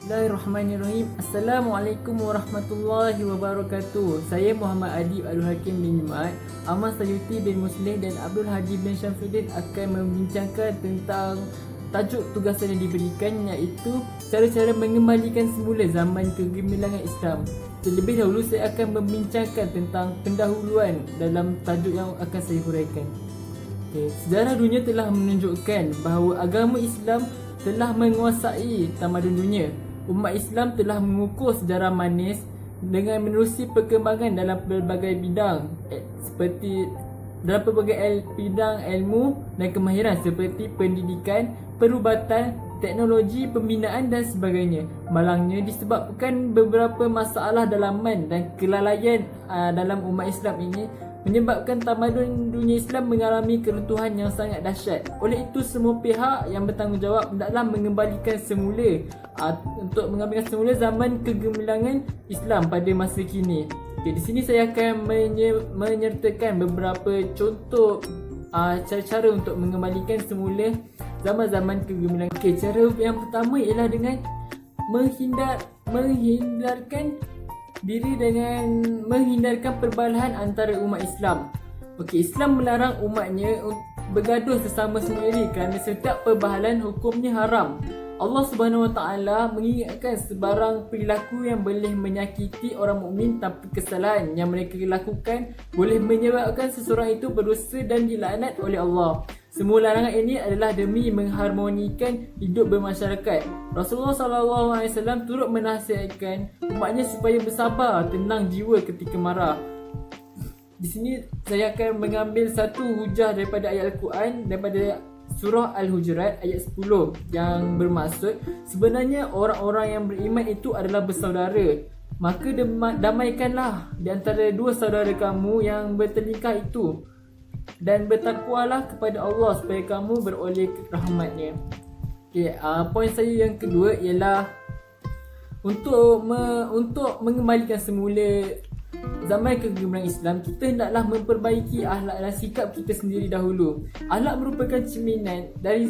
Bismillahirrahmanirrahim. Assalamualaikum warahmatullahi wabarakatuh. Saya Muhammad Adib Abdul Hakim bin Jumaat, Ahmad Sayuti bin Muslih dan Abdul Haji bin Syamsuddin akan membincangkan tentang tajuk tugasan yang diberikan, iaitu cara-cara mengembalikan semula zaman kegemilangan Islam. Terlebih dahulu saya akan membincangkan tentang pendahuluan dalam tajuk yang akan saya huraikan. Sejarah dunia telah menunjukkan bahawa agama Islam telah menguasai tamadun dunia. Umat Islam telah mengukur sejarah manis dengan menerusi perkembangan dalam pelbagai bidang seperti dalam pelbagai bidang ilmu dan kemahiran seperti pendidikan, perubatan, teknologi, pembinaan dan sebagainya. Malangnya disebabkan beberapa masalah dalaman dan kelalaian dalam umat Islam ini menyebabkan tamadun dunia Islam mengalami keruntuhan yang sangat dahsyat. Oleh itu, semua pihak yang bertanggungjawab hendaklah mengembalikan semula zaman kegemilangan Islam pada masa kini. Di sini saya akan menyertakan beberapa contoh cara-cara untuk mengembalikan semula zaman-zaman kegemilangan. Cara yang pertama ialah dengan menghindarkan perbalahan antara umat Islam. Islam melarang umatnya bergaduh sesama sendiri kerana setiap perbalahan hukumnya haram. Allah Subhanahu Wa Taala mengingatkan sebarang perilaku yang boleh menyakiti orang mukmin tanpa kesalahan yang mereka lakukan boleh menyebabkan seseorang itu berdosa dan dilaknat oleh Allah. Semua larangan ini adalah demi mengharmonikan hidup bermasyarakat. Rasulullah SAW turut menasihatkan umatnya supaya bersabar, tenang jiwa ketika marah. Di sini saya akan mengambil satu hujah daripada ayat Al-Quran daripada surah Al-Hujurat ayat 10 yang bermaksud sebenarnya orang-orang yang beriman itu adalah bersaudara. Maka damaikanlah di antara dua saudara kamu yang bertelingkah itu dan bertakwalah kepada Allah supaya kamu beroleh rahmatnya. Poin saya yang kedua ialah untuk mengembalikan semula zaman kegemilangan Islam, kita hendaklah memperbaiki akhlak dan sikap kita sendiri dahulu. Akhlak merupakan cerminan dari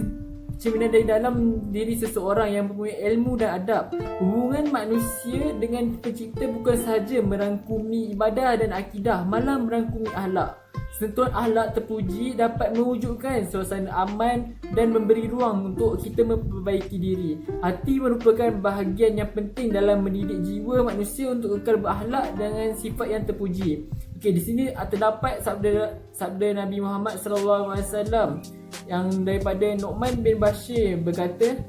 dalam diri seseorang yang mempunyai ilmu dan adab. Hubungan manusia dengan pencipta bukan sahaja merangkumi ibadah dan akidah, malah merangkumi akhlak. Sentuhan akhlak terpuji dapat mewujudkan suasana aman dan memberi ruang untuk kita memperbaiki diri. Hati merupakan bahagian yang penting dalam mendidik jiwa manusia untuk kekal berakhlak dengan sifat yang terpuji. Di sini terdapat sabda Nabi Muhammad SAW yang daripada Nu'man bin Bashir berkata,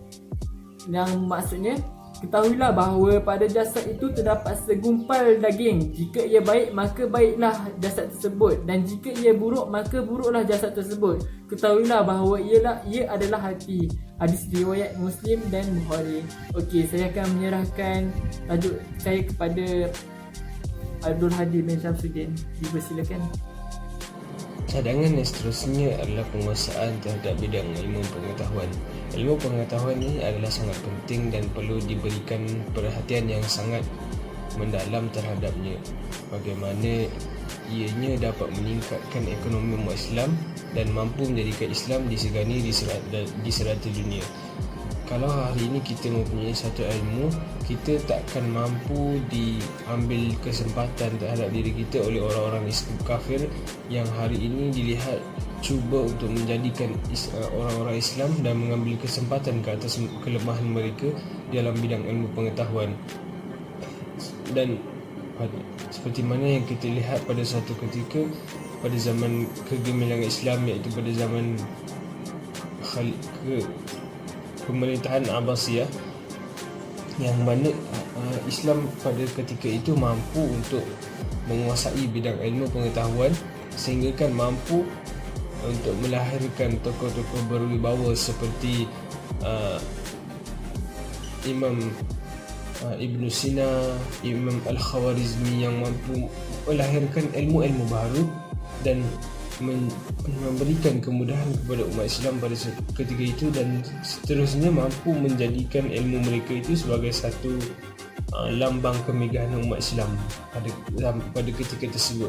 yang maksudnya, ketahuilah bahawa pada jasad itu terdapat segumpal daging. Jika ia baik, maka baiklah jasad tersebut, dan jika ia buruk, maka buruklah jasad tersebut. Ketahuilah bahawa ia adalah hati. Hadis riwayat Muslim dan Bukhari. Saya akan menyerahkan tajuk saya kepada Abdul Hadi bin Syamsuddin. Dipersilakan. Cadangan yang seterusnya adalah penguasaan terhadap bidang ilmu pengetahuan. Ilmu pengetahuan ini adalah sangat penting dan perlu diberikan perhatian yang sangat mendalam terhadapnya. Bagaimana ianya dapat meningkatkan ekonomi umat Islam dan mampu menjadikan Islam disegani di serata dunia. Kalau hari ini kita mempunyai satu ilmu, kita takkan mampu diambil kesempatan terhadap diri kita oleh orang-orang kafir yang hari ini dilihat cuba untuk menjadikan orang-orang Islam dan mengambil kesempatan ke atas kelemahan mereka dalam bidang ilmu pengetahuan. Dan seperti mana yang kita lihat pada suatu ketika pada zaman kegemilangan Islam, iaitu pada zaman pemerintahan Abbasiyah, yang mana Islam pada ketika itu mampu untuk menguasai bidang ilmu pengetahuan sehingga kan mampu untuk melahirkan tokoh-tokoh berwibawa seperti Imam Ibn Sina, Imam Al-Khawarizmi, yang mampu melahirkan ilmu-ilmu baru dan memberikan kemudahan kepada umat Islam pada ketika itu, dan seterusnya mampu menjadikan ilmu mereka itu sebagai satu lambang kemegahan umat Islam pada ketika tersebut.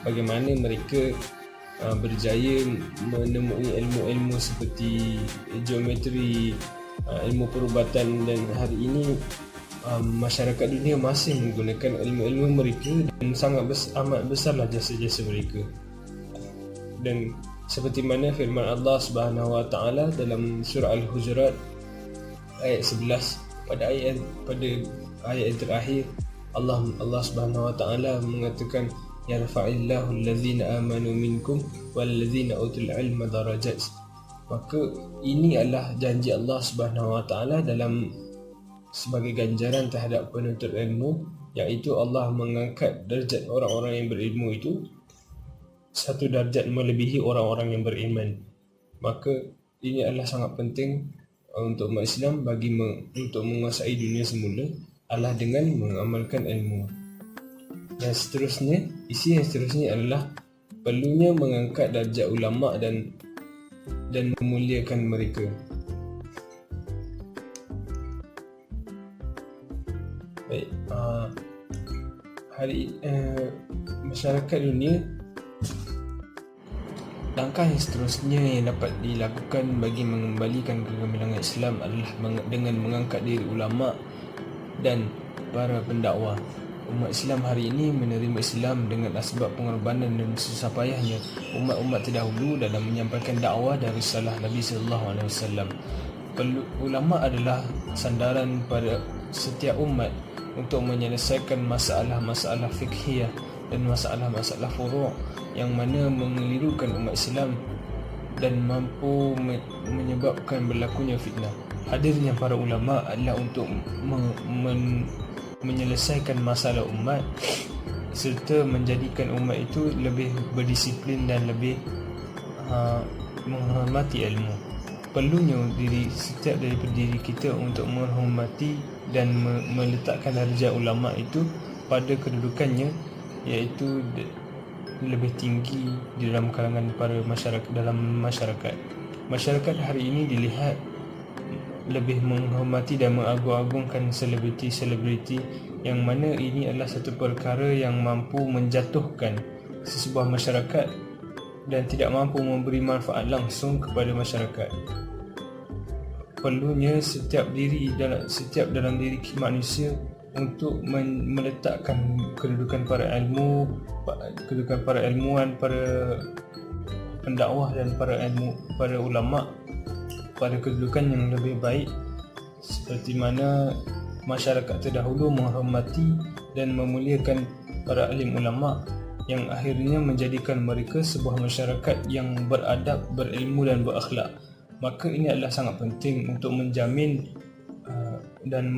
Bagaimana mereka berjaya menemui ilmu-ilmu seperti geometri, ilmu perubatan, dan hari ini masyarakat dunia masih menggunakan ilmu-ilmu mereka dan amat besarlah jasa-jasa mereka. Dan seperti mana firman Allah Subhanahu Wa Taala dalam surah Al-Hujurat ayat 11, pada ayat yang terakhir, Allah Subhanahu Wa Taala mengatakan, yarfa'illahu allazina amanu minkum wallazina utul ilma darajat. Maka ini adalah janji Allah Subhanahu Wa Taala dalam sebagai ganjaran terhadap penuntut ilmu, iaitu Allah mengangkat darjat orang-orang yang berilmu itu satu darjat melebihi orang-orang yang beriman. Maka ini adalah sangat penting untuk umat Islam untuk menguasai dunia semula adalah dengan mengamalkan ilmu. Dan seterusnya, isi yang seterusnya adalah perlunya mengangkat darjat ulama dan memuliakan mereka. Baik, masyarakat dunia, langkah yang seterusnya yang dapat dilakukan bagi mengembalikan kegemilangan Islam adalah dengan mengangkat diri ulama dan para pendakwah. Umat Islam hari ini menerima Islam dengan asbab pengorbanan dan susah payahnya umat-umat terdahulu dalam menyampaikan dakwah dan risalah Nabi sallallahu alaihi wasallam. Ulama adalah sandaran pada setiap umat untuk menyelesaikan masalah-masalah fikhiyah dan masalah-masalah furu' yang mana mengelirukan umat Islam dan mampu menyebabkan berlakunya fitnah. Hadirnya para ulama adalah untuk menyelesaikan masalah umat serta menjadikan umat itu lebih berdisiplin dan lebih menghormati ilmu. Perlunya setiap daripada diri kita untuk menghormati dan meletakkan darjat ulama itu pada kedudukannya, iaitu lebih tinggi di dalam kalangan para masyarakat. Masyarakat hari ini dilihat lebih menghormati dan mengagung-agungkan selebriti yang mana ini adalah satu perkara yang mampu menjatuhkan sesebuah masyarakat dan tidak mampu memberi manfaat langsung kepada masyarakat. Perlunya setiap dalam diri manusia untuk meletakkan kedudukan para ilmuwan, para pendakwah dan para ulama pada kedudukan yang lebih baik, seperti mana masyarakat terdahulu menghormati dan memuliakan para alim ulama yang akhirnya menjadikan mereka sebuah masyarakat yang beradab, berilmu dan berakhlak. Maka ini adalah sangat penting untuk menjamin dan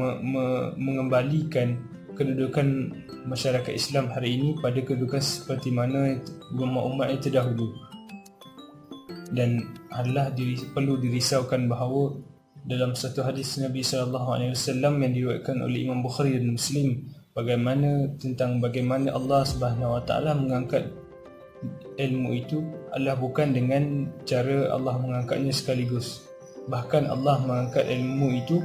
mengembalikan kedudukan masyarakat Islam hari ini pada kedudukan seperti mana umat-umat yang terdahulu. Dan adalah perlu dirisaukan bahawa dalam satu hadis Nabi SAW yang diriwayatkan oleh Imam Bukhari dan Muslim, bagaimana Allah Subhanahu Wa Taala mengangkat ilmu itu adalah bukan dengan cara Allah mengangkatnya sekaligus. Bahkan Allah mengangkat ilmu itu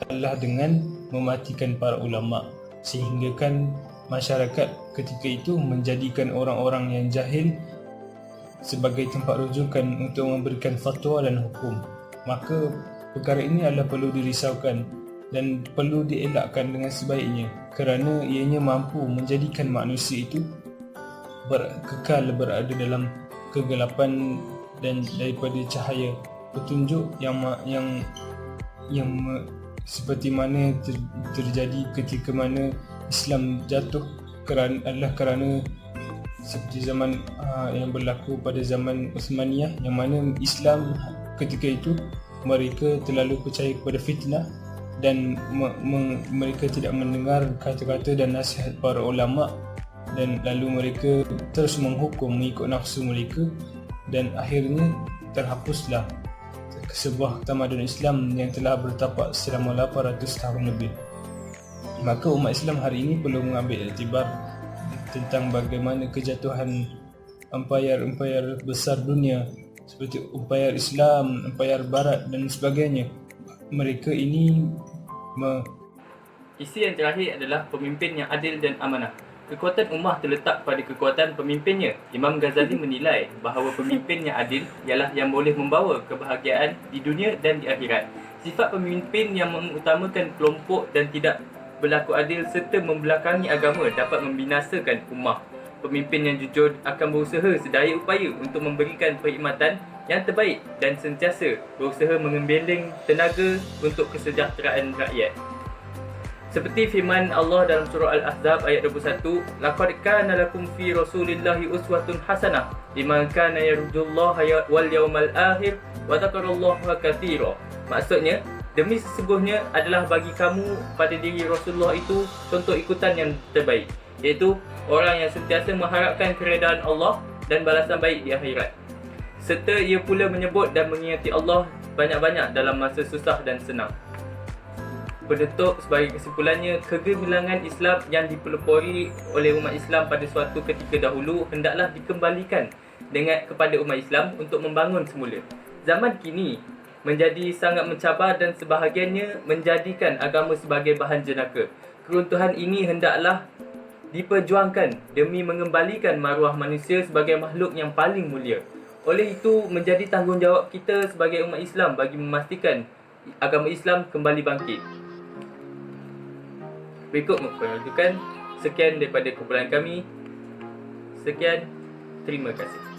adalah dengan mematikan para ulama, sehingga kan masyarakat ketika itu menjadikan orang-orang yang jahil sebagai tempat rujukan untuk memberikan fatwa dan hukum. Maka perkara ini adalah perlu dirisaukan dan perlu dielakkan dengan sebaiknya, kerana ianya mampu menjadikan manusia itu kekal berada dalam kegelapan dan daripada cahaya petunjuk yang seperti mana terjadi ketika mana Islam jatuh kerana seperti zaman yang berlaku pada zaman Uthmaniyah, yang mana Islam ketika itu mereka terlalu percaya kepada fitnah dan mereka tidak mendengar kata-kata dan nasihat para ulama, dan lalu mereka terus menghukum mengikut nafsu mereka, dan akhirnya terhapuslah sebuah tamadun Islam yang telah bertapak selama 800 tahun lebih. Maka umat Islam hari ini perlu mengambil iktibar tentang bagaimana kejatuhan empayar besar dunia seperti empayar Islam, empayar Barat dan sebagainya. Mereka ini Isi yang terakhir adalah pemimpin yang adil dan amanah. Kekuatan ummah terletak pada kekuatan pemimpinnya. Imam Ghazali menilai bahawa pemimpin yang adil ialah yang boleh membawa kebahagiaan di dunia dan di akhirat. Sifat pemimpin yang mengutamakan kelompok dan tidak berlaku adil serta membelakangi agama dapat membinasakan ummah. Pemimpin yang jujur akan berusaha sedaya upaya untuk memberikan perkhidmatan yang terbaik dan sentiasa berusaha mengembeling tenaga untuk kesejahteraan rakyat. Seperti firman Allah dalam surah Al-Ahzab ayat 21, "Laqad kana lakum fi Rasulillahi uswatun hasanah liman kana yarjullaha wal yawmal akhir wa dzakarallaha katsira." Maksudnya, demi sesungguhnya adalah bagi kamu pada diri Rasulullah itu contoh ikutan yang terbaik, iaitu orang yang sentiasa mengharapkan keredaan Allah dan balasan baik di akhirat. Serta ia pula menyebut dan mengingati Allah banyak-banyak dalam masa susah dan senang. Penutup sebagai kesimpulannya, kegemilangan Islam yang dipelopori oleh umat Islam pada suatu ketika dahulu hendaklah dikembalikan kepada umat Islam untuk membangun semula. Zaman kini menjadi sangat mencabar dan sebahagiannya menjadikan agama sebagai bahan jenaka. Keruntuhan ini hendaklah diperjuangkan demi mengembalikan maruah manusia sebagai makhluk yang paling mulia. Oleh itu, menjadi tanggungjawab kita sebagai umat Islam bagi memastikan agama Islam kembali bangkit. Berikut memperhatikan sekian daripada kumpulan kami. Sekian, terima kasih.